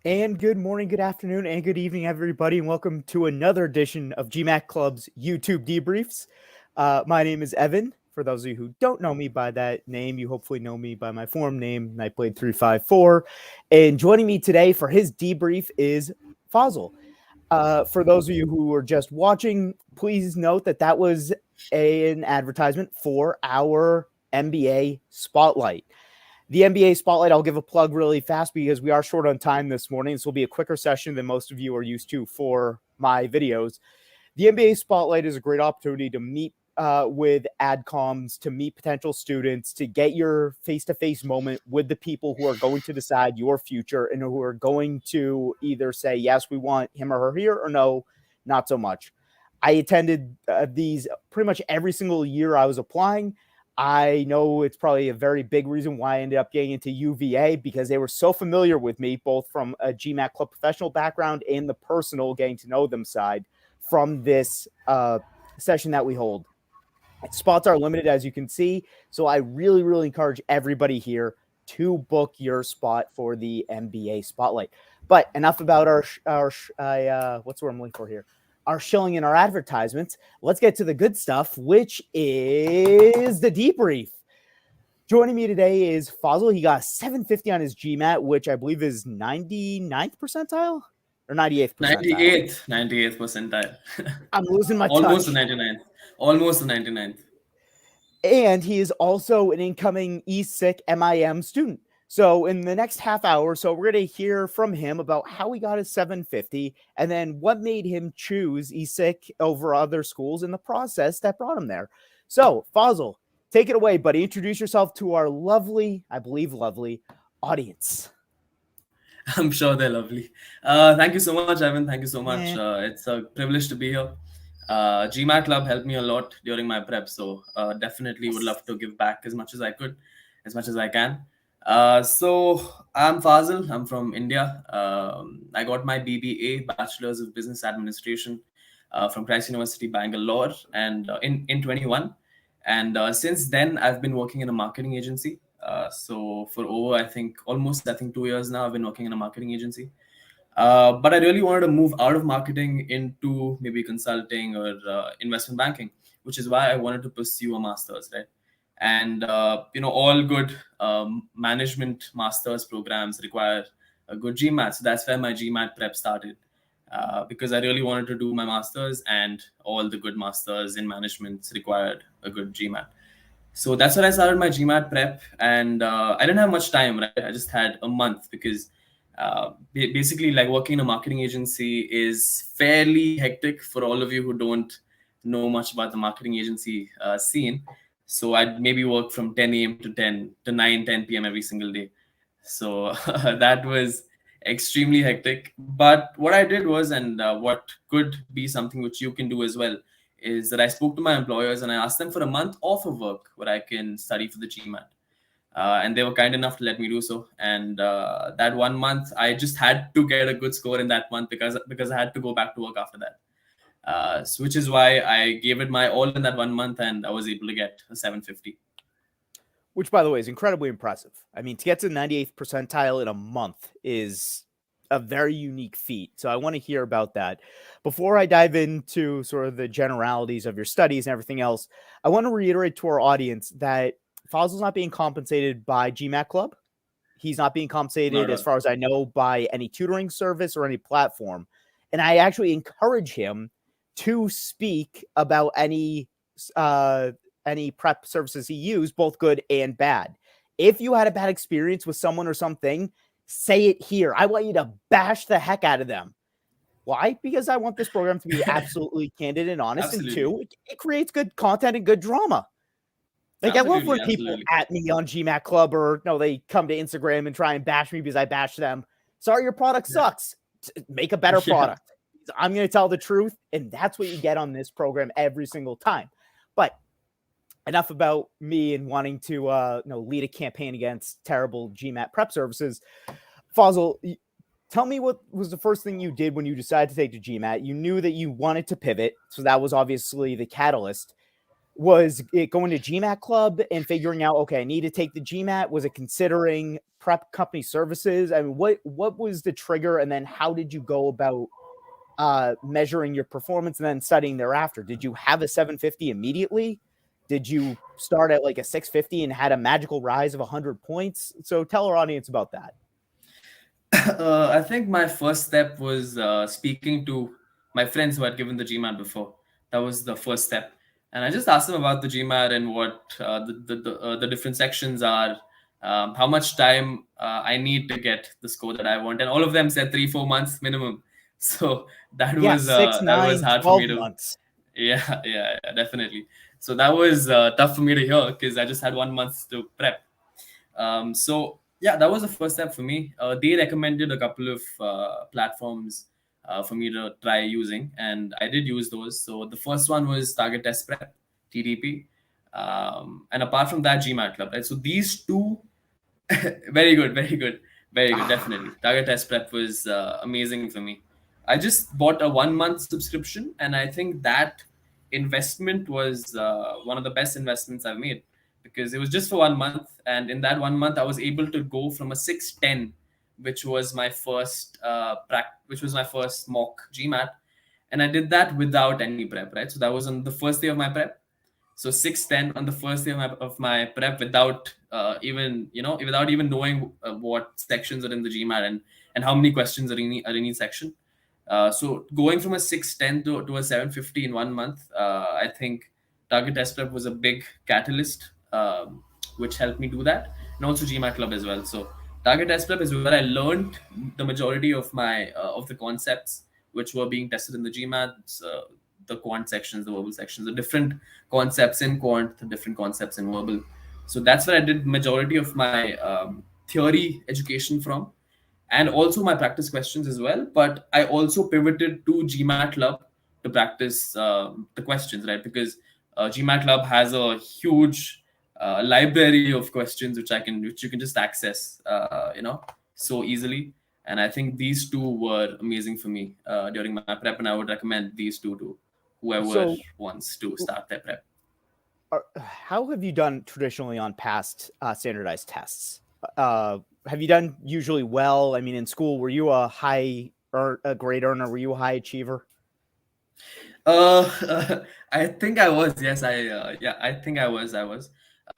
And good morning, good afternoon, and good evening, everybody, and welcome to another edition of GMAT Club's YouTube debriefs. My name is Evan. For those of you who don't know me by that name, you hopefully know me by my form name, Nightblade354. And joining me today for his debrief is Fosle. For those of you who are just watching, please note that that was an advertisement for our MBA Spotlight. The NBA Spotlight, I'll give a plug really fast because we are short on time this morning. This will be a quicker session than most of you are used to for my videos. The NBA Spotlight is a great opportunity to meet with adcoms, to meet potential students, to get your face-to-face moment with the people who are going to decide your future and who are going to either say, yes, we want him or her here, or no, not so much. I attended these pretty much every single year I was applying. I know it's probably a very big reason why I ended up getting into UVA, because they were so familiar with me, both from a GMAT Club professional background and the personal getting to know them side from this session that we hold. Spots are limited, as you can see, so I really, really encourage everybody here to book your spot for the MBA Spotlight. But enough about what's the word I'm looking for here? Our shilling and our advertisements. Let's get to the good stuff, which is the debrief. Joining me today is Faazil. He got 750 on his GMAT, which I believe is 99th percentile or 98th percentile. 98th percentile. I'm losing my Almost touch. the 99th. Almost the 99th. And he is also an incoming ESSEC MIM student. So in the next half hour, so we're going to hear from him about how he got his 750 and then what made him choose ESSEC over other schools in the process that brought him there. So Faazil, take it away, buddy. Introduce yourself to our lovely, I believe lovely, audience. I'm sure they're lovely. Thank you so much, Evan. Thank you so much. It's a privilege to be here. GMAT Club helped me a lot during my prep, so definitely would love to give back as much as I could, as much as I can. So I'm Faazil. I'm from India. I got my BBA, Bachelor's of Business Administration, from Christ University, Bangalore, and in 21. And since then, I've been working in a marketing agency. So for over, almost 2 years now, I've been working in a marketing agency. But I really wanted to move out of marketing into maybe consulting or investment banking, which is why I wanted to pursue a master's, right? And all good management master's programs require a good GMAT. So that's where my GMAT prep started, because I really wanted to do my master's, and all the good masters in management required a good GMAT. So that's when I started my GMAT prep, and I didn't have much time, right? I just had a month because basically, like, working in a marketing agency is fairly hectic for all of you who don't know much about the marketing agency scene. So I'd maybe work from 10 a.m. to 9, 10 p.m. every single day. So that was extremely hectic. But what I did was, and what could be something which you can do as well, is that I spoke to my employers and I asked them for a month off of work where I can study for the GMAT. And they were kind enough to let me do so. And that 1 month, I just had to get a good score in that month because I had to go back to work after that. Which is why I gave it my all in that 1 month, and I was able to get a 750. Which, by the way, is incredibly impressive. I mean, to get to the 98th percentile in a month is a very unique feat. So I want to hear about that. Before I dive into sort of the generalities of your studies and everything else, I want to reiterate to our audience that Fosle's not being compensated by GMAT Club. He's not being compensated, as far as I know, by any tutoring service or any platform. And I actually encourage him to speak about any prep services he used, both good and bad. If you had a bad experience with someone or something, say it here. I want you to bash the heck out of them. Why? Because I want this program to be absolutely candid and honest. Absolutely. And two, it creates good content and good drama. Like, I love when people at me on GMAT Club, or no, they come to Instagram and try and bash me because I bash them. Sorry, your product sucks. Make a better product. I'm going to tell the truth, and that's what you get on this program every single time. But enough about me and wanting to lead a campaign against terrible GMAT prep services. Fosle, tell me what was the first thing you did when you decided to take the GMAT. You knew that you wanted to pivot, so that was obviously the catalyst. Was it going to GMAT Club and figuring out, okay, I need to take the GMAT? Was it considering prep company services? I mean, what was the trigger, and then how did you go about measuring your performance and then studying thereafter? Did you have a 750 immediately? Did you start at like a 650 and had a magical rise of 100 points? So tell our audience about that. I think my first step was speaking to my friends who had given the GMAT before. That was the first step, and I just asked them about the GMAT and what the different sections are, how much time I need to get the score that I want, and all of them said 3-4 months minimum. So Yeah, 6, that was 9, hard for 12 me to. months. Yeah, definitely. So that was tough for me to hear because I just had 1 month to prep. So yeah, that was the first step for me. They recommended a couple of platforms for me to try using, and I did use those. So the first one was Target Test Prep, TTP, and apart from that, GMAT Club. Right. So these two, very good, very good, very good. Definitely, Target Test Prep was amazing for me. I just bought a 1 month subscription, and I think that investment was one of the best investments I've made because it was just for 1 month, and in that 1 month, I was able to go from a 610, which was my first which was my first mock GMAT, and I did that without any prep, right? So that was on the first day of my prep. So 610 on the first day of my prep without without even knowing what sections are in the GMAT and how many questions are in each section. So going from a 610 to a 750 in 1 month, I think Target Test Prep was a big catalyst, which helped me do that, and also GMAT Club as well. So Target Test Prep is where I learned the majority of my of the concepts which were being tested in the GMAT, the quant sections, the verbal sections, the different concepts in quant, the different concepts in verbal. So that's where I did majority of my theory education from, and also my practice questions as well. But I also pivoted to GMAT Club to practice the questions, right? Because GMAT Club has a huge library of questions which you can just access, so easily. And I think these two were amazing for me during my prep, and I would recommend these two to whoever So wants to start their prep. how have you done traditionally on past standardized tests? Have you done usually well? I mean, in school, were you a grade earner? Were you a high achiever? I think I was. Yes, I think I was.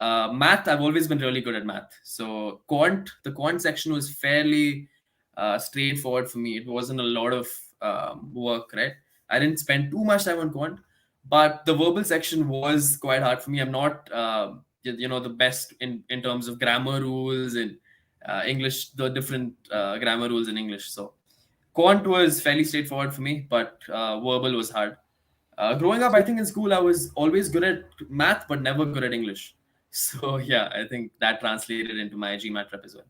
Math. I've always been really good at math. So the quant section was fairly straightforward for me. It wasn't a lot of work, right? I didn't spend too much time on quant, but the verbal section was quite hard for me. I'm not, the best in terms of grammar rules and English, the different grammar rules in English. So quant was fairly straightforward for me, but verbal was hard. Growing up, I think in school I was always good at math, but never good at English. So yeah, I think that translated into my GMAT prep as well.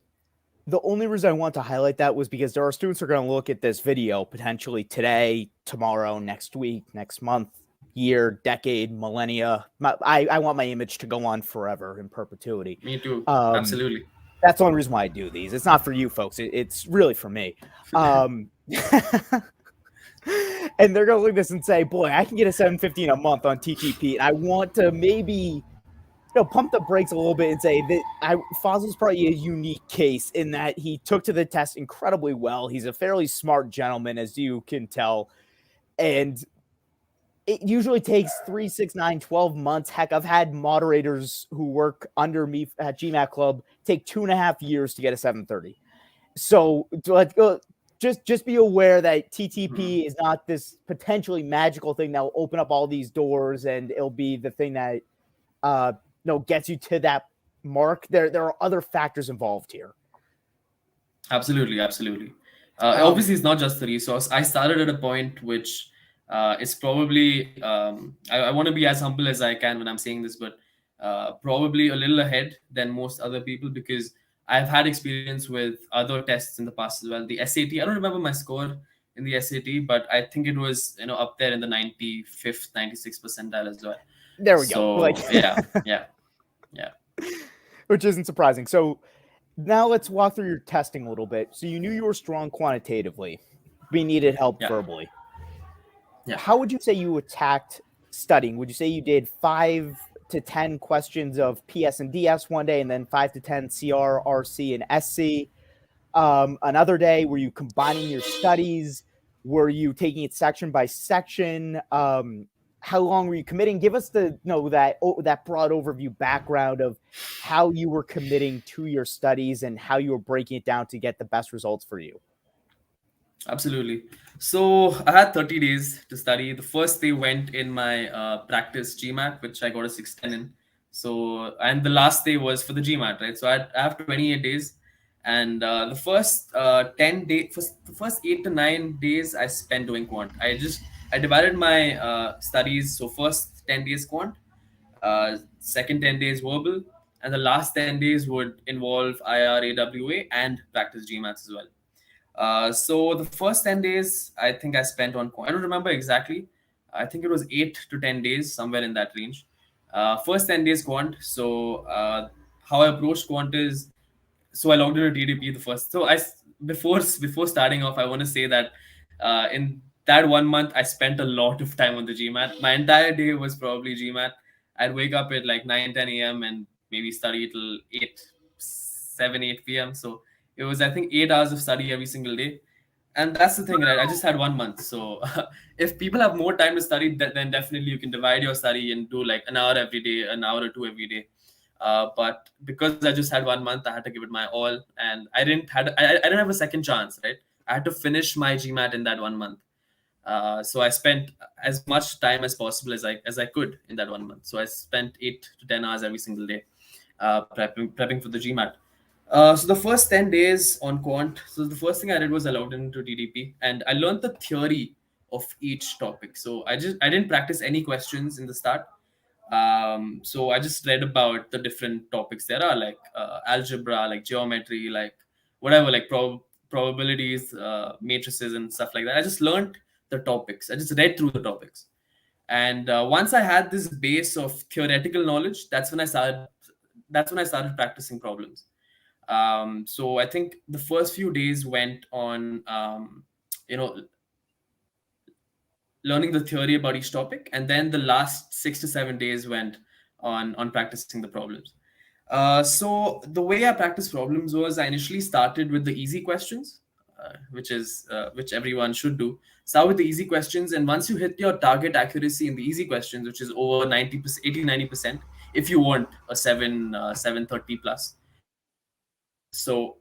The only reason I want to highlight that was because there are students who are going to look at this video potentially today, tomorrow, next week, next month, year, decade, millennia. I want my image to go on forever in perpetuity. Me too. Absolutely. That's the only reason why I do these. It's not for you folks. It's really for me. And they're going to look at this and say, boy, I can get a 750 in a month on TTP. And I want to maybe pump the brakes a little bit and say that Fosle's probably a unique case in that he took to the test incredibly well. He's a fairly smart gentleman, as you can tell. And it usually takes 3, 6, 9, 12 months. Heck, I've had moderators who work under me at GMAT Club take 2.5 years to get a 730. So just be aware that TTP is not this potentially magical thing that will open up all these doors and it'll be the thing that gets you to that mark. There are other factors involved here. Absolutely. Obviously, it's not just the resource. I started at a point which is probably I want to be as humble as I can when I'm saying this, but probably a little ahead than most other people because I've had experience with other tests in the past as well. The SAT, I don't remember my score in the SAT, but I think it was up there in the 95th, 96th percentile as well. There we go. Yeah. Which isn't surprising. So now let's walk through your testing a little bit. So you knew you were strong quantitatively, but you needed help verbally. Yeah. How would you say you attacked studying? Would you say you did 5 to 10 questions of PS and DS one day, and then 5 to 10 CR, RC, and SC? Another day, were you combining your studies? Were you taking it section by section? How long were you committing? Give us that broad overview background of how you were committing to your studies and how you were breaking it down to get the best results for you. Absolutely. So I had 30 days to study. The first day went in my practice GMAT, which I got a 610 in. So, and the last day was for the GMAT, right? So I have 28 days. And the first 10 days, the first 8 to 9 days I spent doing quant. I divided my studies. So first 10 days quant, second 10 days verbal, and the last 10 days would involve IR, AWA, and practice GMATs as well. So the first 10 days, I think I spent on quant. I don't remember exactly. I think it was 8 to 10 days, somewhere in that range. First 10 days quant. So how I approached quant is, so I logged into DDP the first. So before starting off, I want to say that in that 1 month, I spent a lot of time on the GMAT. My entire day was probably GMAT. I'd wake up at like 9, 10 a.m. and maybe study till 8, 7, 8 p.m. So it was, I think, 8 hours of study every single day. And that's the thing, right? I just had 1 month. So if people have more time to study, then definitely you can divide your study and do like an hour every day, an hour or two every day. But because I just had 1 month, I had to give it my all, and I didn't have a second chance, right? I had to finish my GMAT in that 1 month. So I spent as much time as possible as I could in that 1 month. So I spent 8 to 10 hours every single day prepping for the GMAT. So the first 10 days on quant, so the first thing I did was I logged into DDP and I learned the theory of each topic. So I didn't practice any questions in the start. So I just read about the different topics there are, like algebra, like geometry, like whatever, like probabilities, matrices, and stuff like that. I just learned the topics. I just read through the topics, and once I had this base of theoretical knowledge, that's when I started. That's when I started practicing problems. So I think the first few days went on, you know, learning the theory about each topic, and then the last 6 to 7 days went on practicing the problems. So the way I practiced problems was I initially started with the easy questions, which everyone should do. Start with the easy questions, and once you hit your target accuracy in the easy questions, which is over 90%, 80, 90%, if you want a 730 plus. So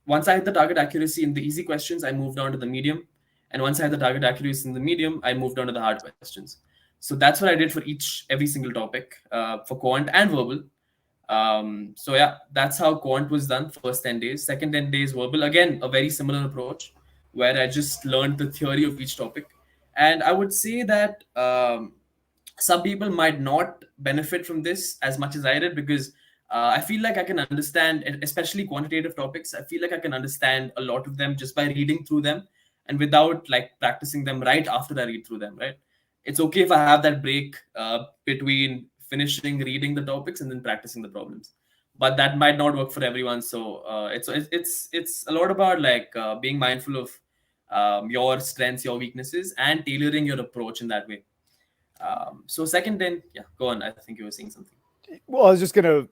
once I hit the target accuracy in the easy questions, I moved on to the medium. And once I had the target accuracy in the medium, I moved on to the hard questions. So that's what I did for every single topic, for quant and verbal. So yeah, that's how quant was done first 10 days. Second 10 days verbal, again, a very similar approach where I just learned the theory of each topic. And I would say that some people might not benefit from this as much as I did, because I feel like I can understand, especially quantitative topics. I feel like I can understand a lot of them just by reading through them and without like practicing them right after I read through them, right? It's okay if I have that break between finishing reading the topics and then practicing the problems, but that might not work for everyone. So it's a lot about like being mindful of your strengths, your weaknesses, and tailoring your approach in that way. So second, then yeah, go on. I think you were saying something. Well, I was just gonna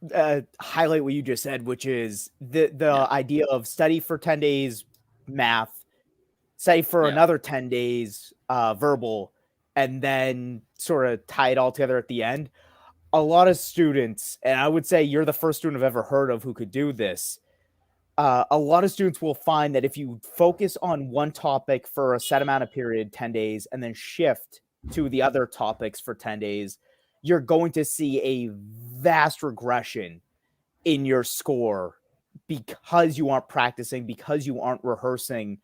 highlight what you just said, which is the Yeah, idea of study for 10 days math, study for yeah, another 10 days verbal, and then sort of tie it all together at the end. A lot of students, and I would say you're the first student I've ever heard of who could do this. A lot of students will find that if you focus on one topic for a set amount of period, 10 days, and then shift to the other topics for 10 days, you're going to see a vast regression in your score because you aren't practicing, because you aren't rehearsing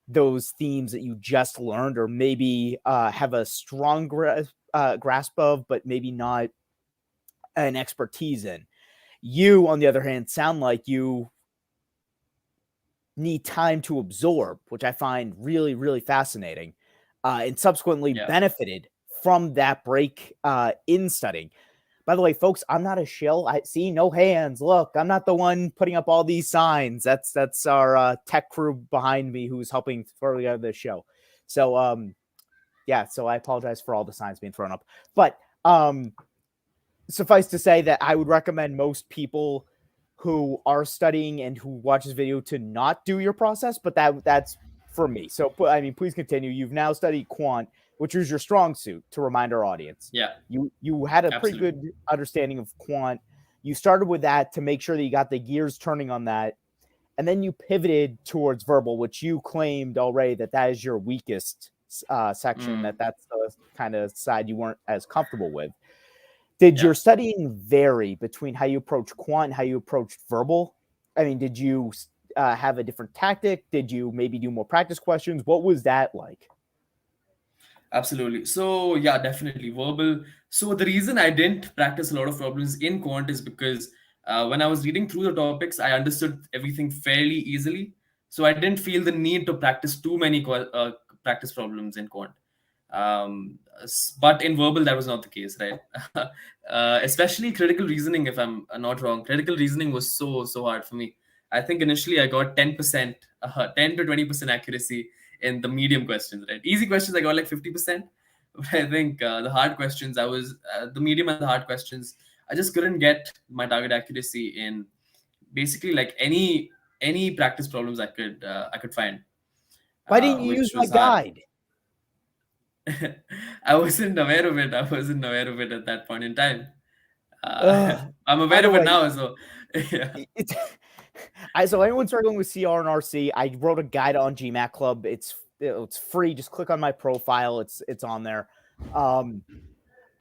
those themes that you just learned, or maybe have a strong grasp of, but maybe not an expertise in. You, on the other hand, sound like you need time to absorb, which I find really, really fascinating, and subsequently yeah. benefited from that break in studying. By the way, folks, I'm not a shill. I see no hands. Look, I'm not the one putting up all these signs. That's our tech crew behind me who's helping throw together the show. So Yeah, so I apologize for all the signs being thrown up. But suffice to say that I would recommend most people who are studying and who watch this video to not do your process, but that's for me. So, I mean, please continue. You've now studied quant, which is your strong suit, to remind our audience. Yeah, You had a pretty absolutely. good understanding of quant. You started with that to make sure that you got the gears turning on that. And then you pivoted towards verbal, which you claimed already that is your weakest section, that's the kind of side you weren't as comfortable with. Did Yeah. your studying vary between how you approach quant and how you approached verbal? I mean, did you have a different tactic? Did you maybe do more practice questions? What was that like? Absolutely. So yeah, definitely verbal. So the reason I didn't practice a lot of problems in quant is because when I was reading through the topics, I understood everything fairly easily. So I didn't feel the need to practice too many practice problems in quant. But in verbal, that was not the case, right? Especially critical reasoning, if I'm not wrong. Critical reasoning was so hard for me. I think initially I got 10%, 10 to 20% accuracy in the medium questions, right? Easy questions, I got like 50%. But I think the hard questions, I was the medium and the hard questions, I just couldn't get my target accuracy in basically like any practice problems I could find, Why didn't you use which my was hard. guide? I wasn't aware of it. I wasn't aware of it at that point in time. I'm By aware the of it way, now, so yeah. it's so anyone struggling with CR and RC, I wrote a guide on GMAT Club. It's free. Just click on my profile. It's on there.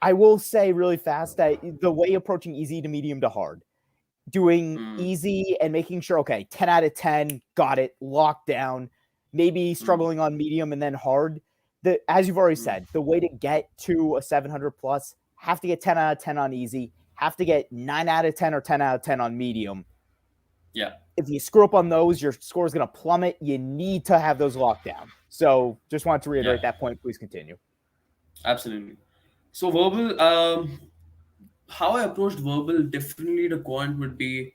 I will say really fast that the way approaching easy to medium to hard, doing Mm, easy and making sure, okay, 10 out of 10, got it, locked down, maybe mm, struggling on medium and then hard. As you've already mm. said, the way to get to a 700 plus, have to get 10 out of 10 on easy, have to get 9 out of 10 or 10 out of 10 on medium. Yeah, If you screw up on those, your score is going to plummet. You need to have those locked down. So just wanted to yeah, reiterate that point. Please continue. absolutely. So verbal, how I approached verbal differently to quant would be,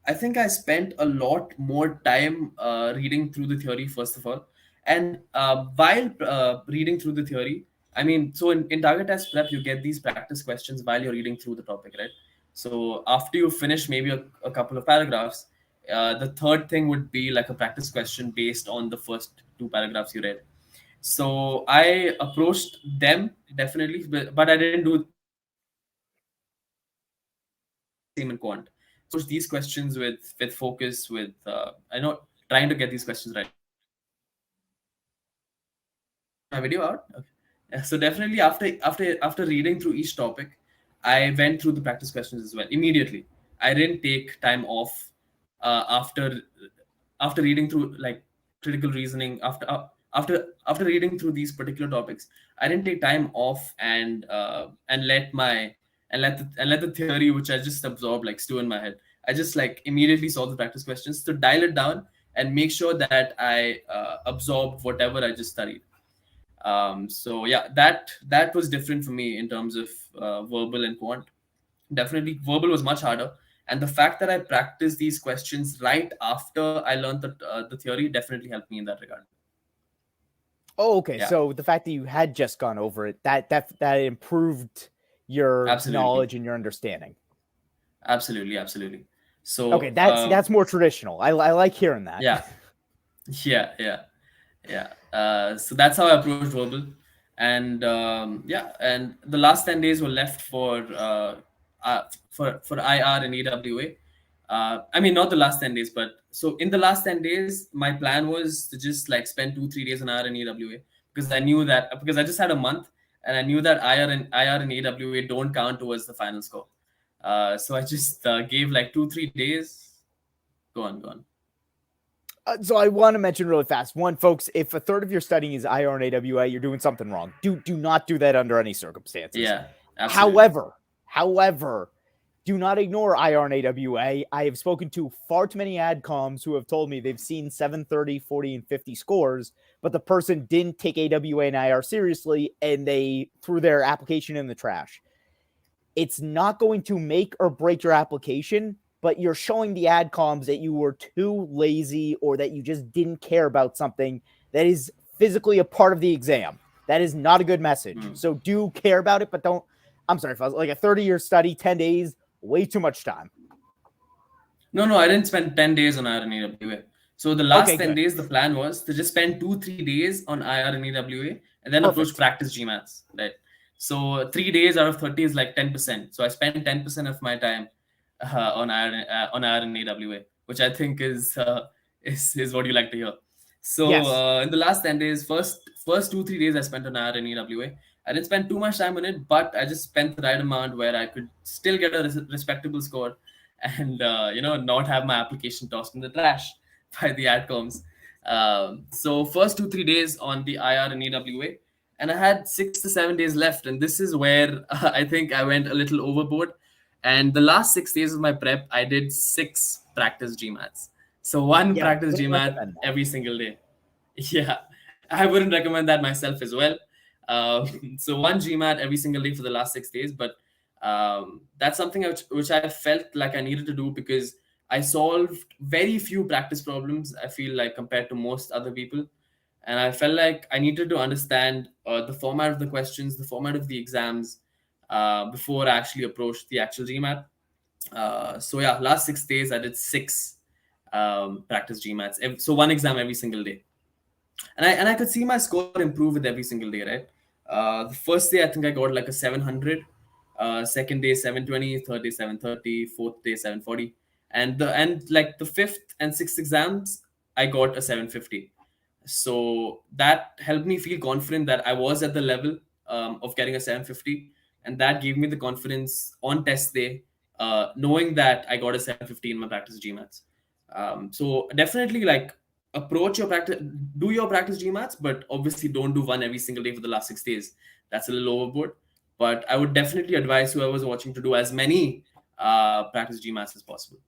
I think I spent a lot more time reading through the theory first of all, and while reading through the theory, I mean, so in target test prep you get these practice questions while you're reading through the topic, right? So after you finish maybe a couple of paragraphs, the third thing would be like a practice question based on the first two paragraphs you read. So I approached them definitely, but I didn't do the same in quant. So I approached these questions with focus, with I know trying to get these questions right. Is my video out? Okay. Yeah, so definitely after reading through each topic, I went through the practice questions as well immediately. I didn't take time off after reading through like critical reasoning after reading through these particular topics. I didn't take time off and let the theory which I just absorbed like stew in my head. I just like immediately saw the practice questions to dial it down and make sure that I absorbed whatever I just studied. So yeah, that was different for me in terms of verbal and quant. Definitely, verbal was much harder, and the fact that I practiced these questions right after I learned the theory definitely helped me in that regard. Oh, okay. Yeah, So the fact that you had just gone over it, that improved your absolutely, knowledge and your understanding. absolutely. Okay, So that's more traditional. I like hearing that. yeah, yeah. So that's how I approached verbal, and yeah, and the last 10 days were left for IR and EWA. I mean, not the last 10 days, but so in the last 10 days, my plan was to just like spend 2 3 days on IR and EWA because I knew that because I just had a month and I knew that IR and EWA don't count towards the final score. So I just gave like 2 3 days. Go on. So I want to mention really fast. One, folks, if a third of your studying is IR and AWA, you're doing something wrong. Do not do that under any circumstances. Yeah, absolutely. However, do not ignore IR and AWA. I have spoken to far too many adcoms who have told me they've seen 730, 40, and 50 scores, but the person didn't take AWA and IR seriously, and they threw their application in the trash. It's not going to make or break your application, but you're showing the adcoms that you were too lazy or that you just didn't care about something that is physically a part of the exam. That is not a good message. Hmm. So do care about it, but don't. I'm sorry, Fosle, like a 30-year study, 10 days, way too much time. No, I didn't spend 10 days on IR and EWA. So the Okay, last 10 good. days, the plan was to just spend 2-3 days on IR and EWA and then approach Perfect. practice GMATs, right? So 3 days out of 30 is like 10%. So I spent 10% of my time on IR and EWA, which I think is what you like to hear. So Yes. in the last 10 days, first 2-3 days I spent on IR and EWA. I didn't spend too much time on it, but I just spent the right amount where I could still get a respectable score and not have my application tossed in the trash by the adcoms. So first 2-3 days on the IR and EWA, and I had 6 to 7 days left, and this is where I think I went a little overboard. And the last 6 days of my prep, I did 6 practice GMATs. So one Yeah, practice wouldn't GMAT recommend that. every single day. Yeah, I wouldn't recommend that myself as well. So one GMAT every single day for the last 6 days, but that's something which I felt like I needed to do because I solved very few practice problems, I feel like, compared to most other people. And I felt like I needed to understand the format of the questions, the format of the exams before I actually approached the actual GMAT. So yeah, last 6 days I did 6 practice GMATs. So one exam every single day, and I could see my score improve with every single day, right? The first day I think I got like a 700, second day 720, third day 730, fourth day 740, and like the fifth and sixth exams I got a 750. So that helped me feel confident that I was at the level of getting a 750, and that gave me the confidence on test day, knowing that I got a 750 in my practice GMATs. So definitely, like, approach your practice, do your practice GMATs, but obviously don't do one every single day for the last 6 days. That's a little overboard. But I would definitely advise whoever's watching to do as many practice GMATs as possible.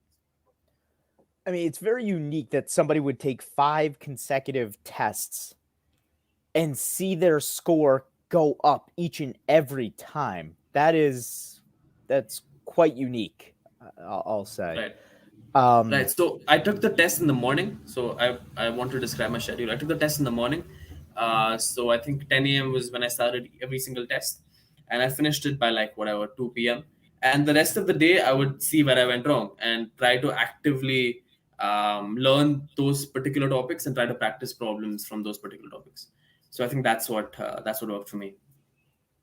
I mean, it's very unique that somebody would take 5 consecutive tests and see their score go up each and every time. That's quite unique, I'll say. Right. Right. So I took the test in the morning. So I want to describe my schedule. I took the test in the morning. So I think 10 a.m. was when I started every single test, and I finished it by like whatever 2 p.m. And the rest of the day, I would see where I went wrong and try to actively learn those particular topics and try to practice problems from those particular topics. So I think that's what worked for me.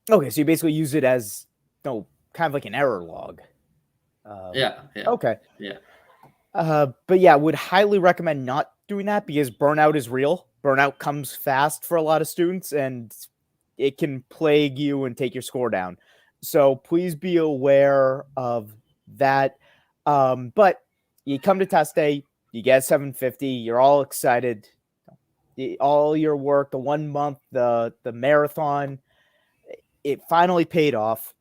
Okay, so you basically use it as kind of like an error log. Yeah. Okay. Yeah. But yeah, would highly recommend not doing that because burnout is real. Burnout comes fast for a lot of students and it can plague you and take your score down. So please be aware of that. But you come to test day, you get 750, you're all excited. All your work, the 1 month, the marathon, it finally paid off.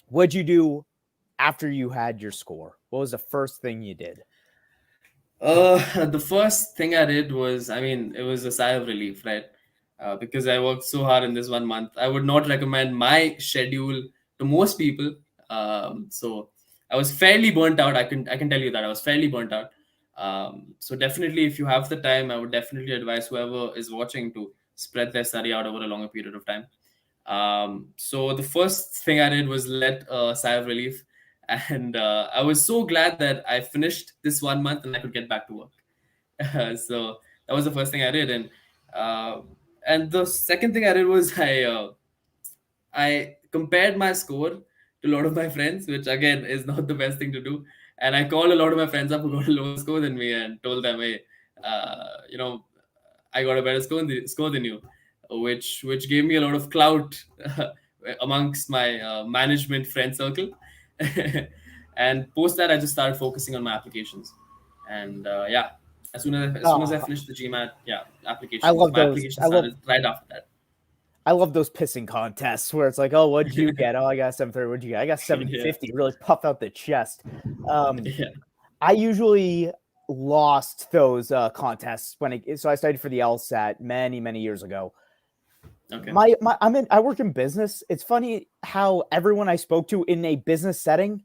What'd you do after you had your score? What was the first thing you did? The first thing I did was, I mean, it was a sigh of relief, right? Because I worked so hard in this 1 month. I would not recommend my schedule to most people. So I was fairly burnt out. I can tell you that I was fairly burnt out. So definitely, if you have the time, I would definitely advise whoever is watching to spread their study out over a longer period of time. So the first thing I did was let a sigh of relief, and I was so glad that I finished this 1 month and I could get back to work. So that was the first thing I did, uh, and the second thing I did was I compared my score to a lot of my friends, which again is not the best thing to do. And I called a lot of my friends up who got a lower score than me and told them, hey, I got a better score than you, which gave me a lot of clout amongst my management friend circle. And post that, I just started focusing on my applications. And yeah, as soon as I finished the GMAT, yeah, I applications. love My those. application started right after that. I love those pissing contests where it's like, oh, what'd you get? Oh, I got 730. What'd you get? I got 750. Really puff out the chest. Yeah. I usually lost those contests so I studied for the LSAT many years ago. Okay. I work in business. It's funny how everyone I spoke to in a business setting,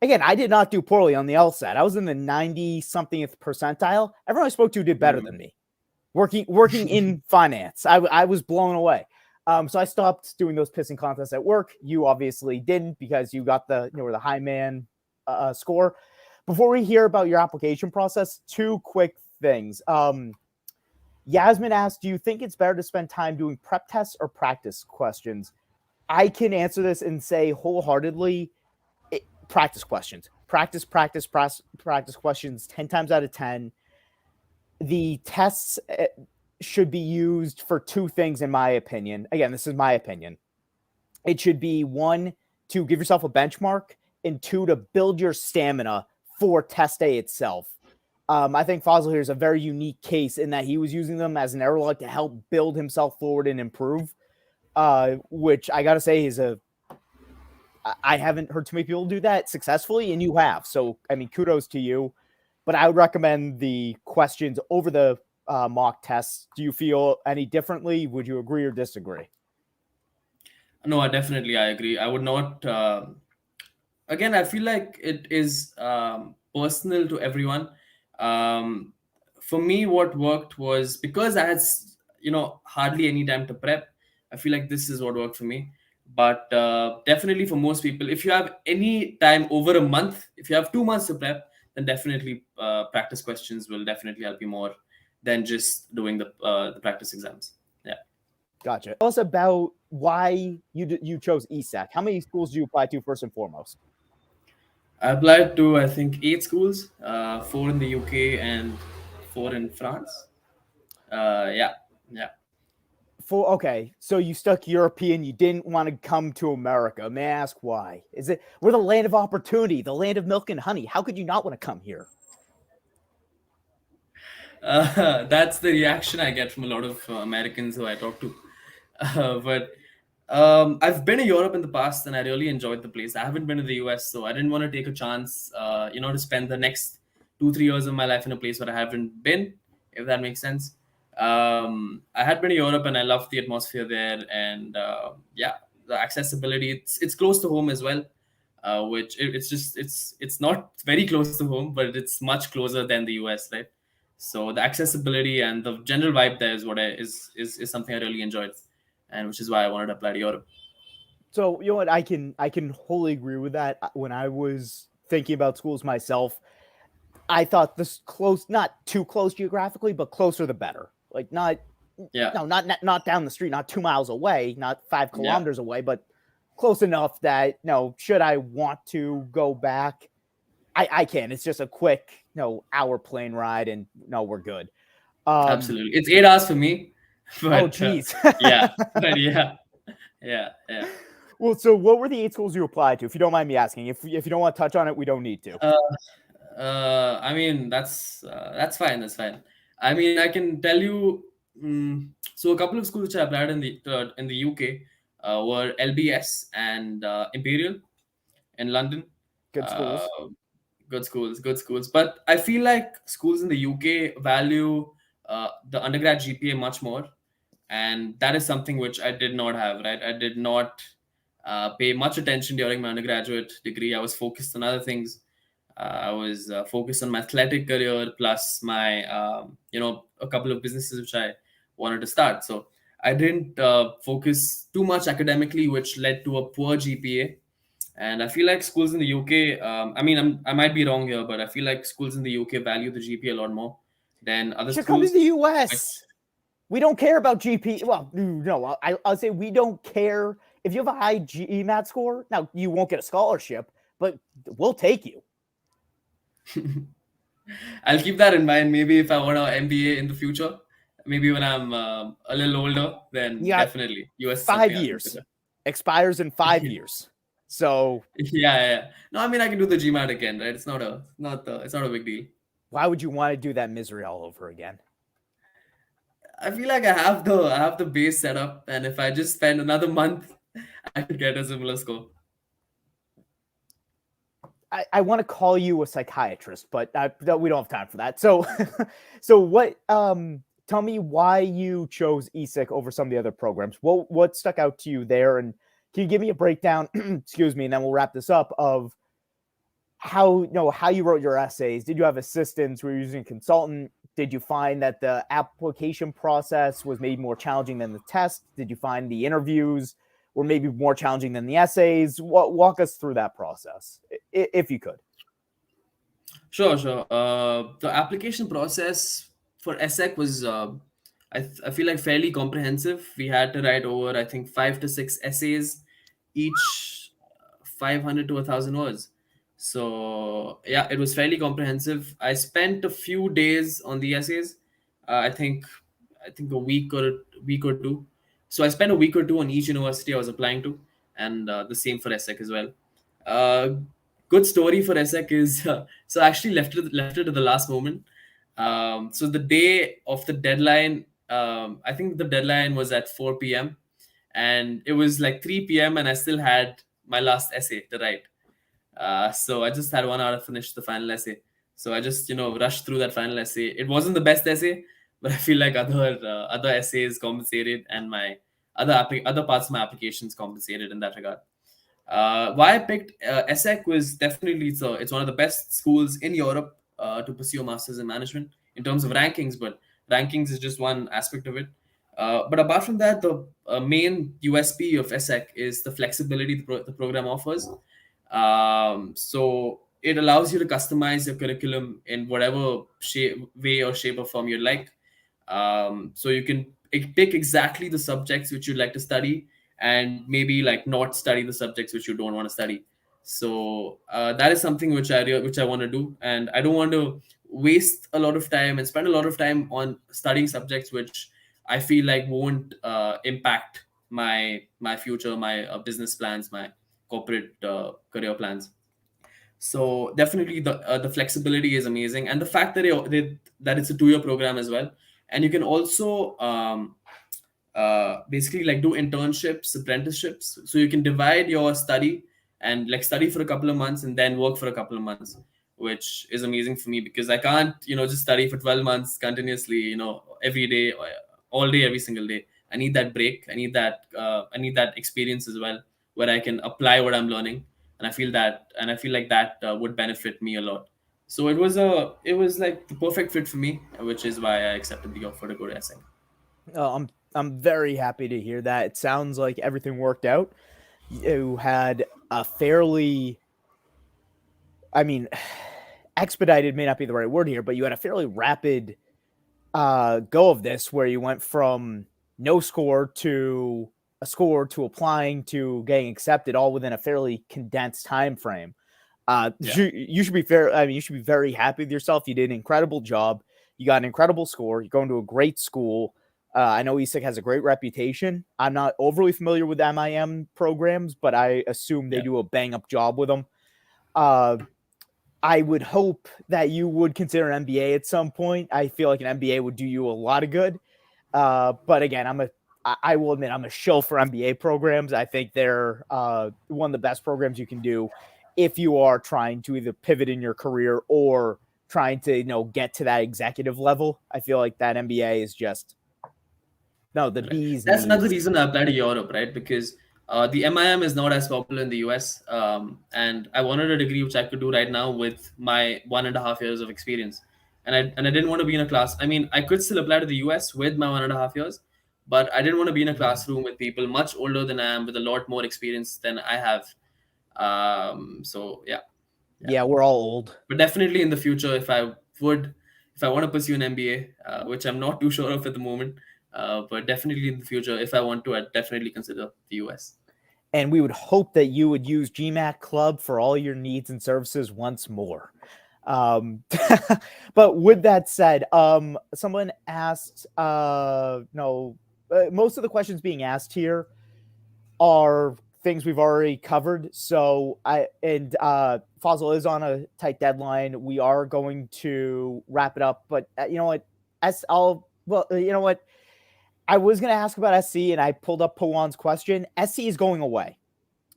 again, I did not do poorly on the LSAT. I was in the 90 something percentile. Everyone I spoke to did better than me. working in finance. I was blown away. So I stopped doing those pissing contests at work. You obviously didn't because you got the high man score. Before we hear about your application process, two quick things. Yasmin asked, do you think it's better to spend time doing prep tests or practice questions? I can answer this and say wholeheartedly, practice questions. Practice questions 10 times out of 10. The tests should be used for two things, in my opinion. Again, this is my opinion. It should be, one, to give yourself a benchmark, and two, to build your stamina for test day itself. I think Fosle here is a very unique case in that he was using them as an error log to help build himself forward and improve, which I got to say I haven't heard too many people do that successfully, and you have. So, I mean, kudos to you. But I would recommend the questions over the mock tests. Do you feel any differently? Would you agree or disagree? No, I agree. I would not. Again, I feel like it is personal to everyone. For me, what worked was, because I had hardly any time to prep. I feel like this is what worked for me. But definitely for most people, if you have any time over a month, if you have 2 months to prep, then definitely practice questions will definitely help you more than just doing the practice exams. Yeah. Gotcha. Tell us about why you chose ESSEC. How many schools did you apply to first and foremost? I applied to, I think, 8 schools, 4 in the UK and 4 in France. Yeah. Okay, so you stuck European. You didn't want to come to America. May I ask why? We're the land of opportunity, the land of milk and honey. How could you not want to come here? That's the reaction I get from a lot of Americans who I talk to. But I've been to Europe in the past, and I really enjoyed the place. I haven't been to the US, so I didn't want to take a chance, to spend the next 2-3 years of my life in a place where I haven't been, if that makes sense. I had been to Europe, and I loved the atmosphere there, and the accessibility. It's close to home as well, which it's not very close to home, but it's much closer than the US, right? So the accessibility and the general vibe there is what is something I really enjoyed, and which is why I wanted to apply to Europe. So you know what, I can wholly agree with that. When I was thinking about schools myself, I thought this close, not too close geographically, but closer the better. Like not down the street, not 2 miles away, not 5 kilometers away, but close enough that should I want to go back, I can. It's just a quick hour plane ride, and we're good. Absolutely, it's 8 hours for me. But, oh geez. Yeah. Well, so what were the 8 schools you applied to, if you don't mind me asking? If you don't want to touch on it, we don't need to. I mean, that's fine. That's fine. I mean, I can tell you. So a couple of schools which I applied in the UK were LBS and Imperial in London. Good schools. Good schools. But I feel like schools in the UK value the undergrad GPA much more, and that is something which I did not have. Right, I did not pay much attention during my undergraduate degree. I was focused on other things. I was focused on my athletic career, plus my a couple of businesses which I wanted to start. So I didn't focus too much academically, which led to a poor GPA. And I feel like schools in the UK, I might be wrong here, but I feel like schools in the UK value the GPA a lot more than other schools. Come to the US. We don't care about GPA. Well, no, I'll say we don't care. If you have a high GMAT score, now you won't get a scholarship, but we'll take you. I'll keep that in mind. Maybe if I want an MBA in the future, maybe when I'm a little older, then definitely US. 5 years expires in 5 years. So yeah. No, I mean, I can do the GMAT again, right? It's not a big deal. Why would you want to do that misery all over again? I feel like I have the base set up, and if I just spend another month, I could get a similar score. I want to call you a psychiatrist, but we don't have time for that. So, so what? Tell me why you chose ESSEC over some of the other programs. What stuck out to you there, and can you give me a breakdown? Excuse me, and then we'll wrap this up. Of how you wrote your essays. Did you have assistants? Were you using a consultant? Did you find that the application process was maybe more challenging than the test? Did you find the interviews were maybe more challenging than the essays? Walk us through that process, if you could. Sure, sure. The application process for ESSEC was, I feel like, fairly comprehensive. We had to write over, I think, 5 to 6 essays, each 500 to 1,000 words. So yeah, it was fairly comprehensive. I spent a few days on the essays. I think a week or two. So I spent a week or two on each university I was applying to, and the same for ESSEC as well. Uh, Good story for ESSEC is so I actually left it to the last moment. So the day of the deadline, I think the deadline was at 4 p.m. and it was like 3 p.m. and I still had my last essay to write. So I just had 1 hour to finish the final essay. So I just rushed through that final essay. It wasn't the best essay, but I feel like other essays compensated, and my other parts of my applications compensated in that regard. Why I picked ESSEC was definitely it's one of the best schools in Europe to pursue a master's in management in terms of rankings, but rankings is just one aspect of it. But apart from that, the main USP of ESSEC is the flexibility the program offers. So it allows you to customize your curriculum in whatever way or shape or form you like. So you can pick exactly the subjects which you'd like to study, and maybe like not study the subjects which you don't want to study. So that is something which I want to do, and I don't want to waste a lot of time and spend a lot of time on studying subjects which I feel like won't impact my future, my business plans, my corporate career plans. So definitely the flexibility is amazing, and the fact that that it's a 2 year program as well, and you can also basically like do internships, apprenticeships. So you can divide your study and like study for a couple of months and then work for a couple of months, which is amazing for me because I can't just study for 12 months continuously, every day, all day, every single day. I need that break. I need that experience as well, where I can apply what I'm learning, and I feel like that would benefit me a lot. So it was like the perfect fit for me, which is why I accepted the offer to go to ESSEC. I'm very happy to hear that. It sounds like everything worked out. You had a fairly, I mean, expedited may not be the right word here, but you had a fairly rapid go of this where you went from no score to a score to applying to getting accepted all within a fairly condensed time frame. Yeah. You should be fair. I mean, you should be very happy with yourself. You did an incredible job. You got an incredible score. You're going to a great school. I know ESSEC has a great reputation. I'm not overly familiar with MIM programs, but I assume they Yeah. do a bang up job with them. I would hope that you would consider an MBA at some point. I feel like an MBA would do you a lot of good. But again, I will admit I'm a shill for MBA programs. I think they're one of the best programs you can do if you are trying to either pivot in your career or trying to get to that executive level. I feel like that MBA is just the Right. bee's That's another knees. reason I applied to Europe, right? Because the MIM is not as popular in the US, and I wanted a degree which I could do right now with my 1.5 years of experience, and I didn't want to be in a class. I mean, I could still apply to the US with my 1.5 years, but I didn't want to be in a classroom with people much older than I am with a lot more experience than I have. So yeah, yeah. Yeah, we're all old. But definitely in the future, if I want to pursue an MBA, which I'm not too sure of at the moment, but definitely in the future, if I want to, I'd definitely consider the US. And we would hope that you would use GMAT Club for all your needs and services once more. But with that said, someone asked, most of the questions being asked here are things we've already covered. So Fosle is on a tight deadline. We are going to wrap it up, but you know what? You know what? I was going to ask about SC, and I pulled up Pawan's question. SC is going away.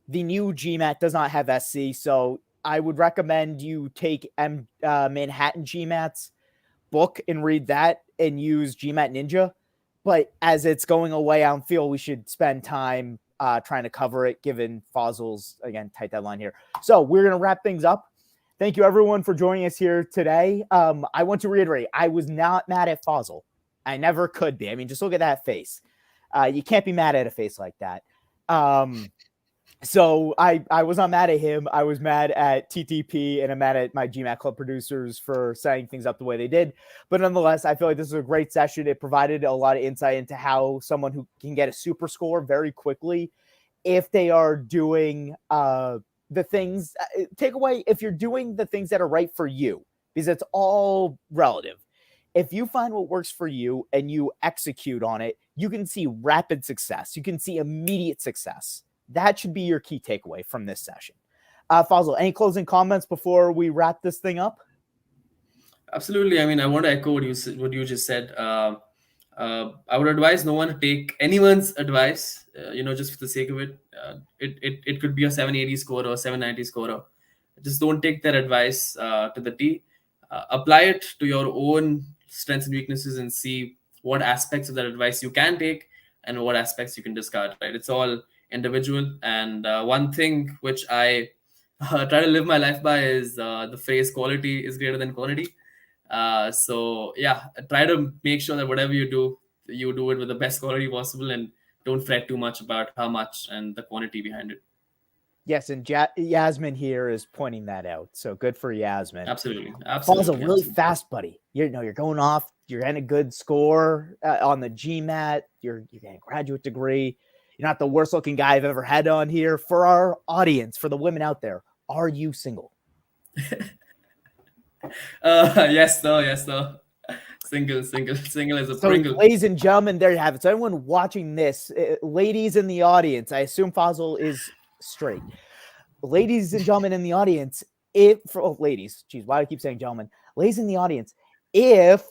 The new GMAT does not have SC, so I would recommend you take Manhattan GMAT's book and read that and use GMAT Ninja. But as it's going away, I don't feel we should spend time trying to cover it, given Fosle's, again, tight deadline here. So we're going to wrap things up. Thank you, everyone, for joining us here today. I want to reiterate, I was not mad at Fosle. I never could be. I mean, just look at that face. You can't be mad at a face like that. So I was not mad at him. I was mad at TTP, and I'm mad at my GMAT Club producers for setting things up the way they did. But nonetheless, I feel like this is a great session. It provided a lot of insight into how someone who can get a super score very quickly, if they are doing the things, takeaway, if you're doing the things that are right for you, because it's all relative. If you find what works for you and you execute on it, you can see rapid success. You can see immediate success. That should be your key takeaway from this session. Fosle, any closing comments before we wrap this thing up? Absolutely. I mean, I want to echo what you just said. I would advise no one to take anyone's advice, just for the sake of it. It could be a 780 score or 790 score. Just don't take their advice to the T. Apply it to your own strengths and weaknesses and see what aspects of that advice you can take and what aspects you can discard, right? It's all individual. And one thing which I try to live my life by is the phrase quality is greater than quantity. So yeah, try to make sure that whatever you do it with the best quality possible, and don't fret too much about how much and the quantity behind it. Yes, and Yasmin here is pointing that out. So good for Yasmin. Absolutely. Fosle really fast, buddy. You're going off. You're getting a good score on the GMAT. You're getting a graduate degree. You're not the worst looking guy I've ever had on here. For our audience, for the women out there, are you single? Yes, no. Single as a Pringle. Ladies and gentlemen, there you have it. So anyone watching this, ladies in the audience, I assume Faazil is straight. Ladies and gentlemen in the audience, ladies, geez, why do I keep saying gentlemen? Ladies in the audience, if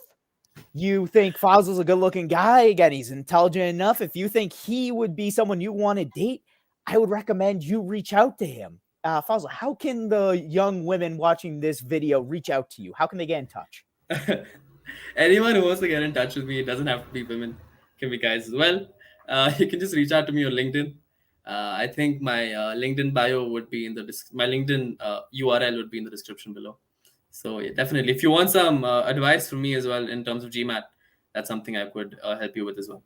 you think Faazil's a good-looking guy, again, he's intelligent enough, if you think he would be someone you want to date, I would recommend you reach out to him. Fosle, how can the young women watching this video reach out to you? How can they get in touch? Anyone who wants to get in touch with me, it doesn't have to be women, it can be guys as well. You can just reach out to me on LinkedIn. I think my LinkedIn bio would be in my LinkedIn URL would be in the description below. So yeah, definitely, if you want some advice from me as well in terms of GMAT, that's something I could help you with as well.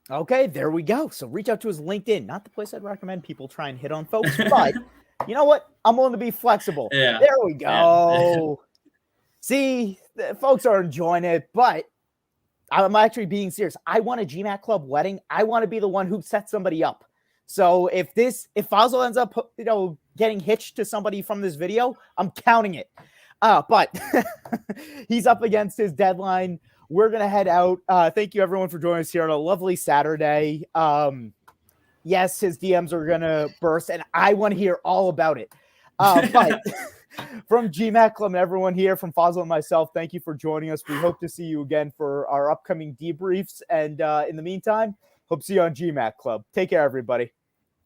Okay, there we go. So reach out to his LinkedIn. Not the place I'd recommend people try and hit on folks, but you know what? I'm willing to be flexible. Yeah. There we go. Yeah. See, folks are enjoying it, but I'm actually being serious. I want a GMAT Club wedding. I want to be the one who sets somebody up. So if Faazil ends up, getting hitched to somebody from this video, I'm counting it. But he's up against his deadline. We're going to head out. Thank you, everyone, for joining us here on a lovely Saturday. Yes, his DMs are going to burst, and I want to hear all about it. But from GMAT Club and everyone here, from Faazil and myself, thank you for joining us. We hope to see you again for our upcoming debriefs. And in the meantime, hope to see you on GMAT Club. Take care, everybody.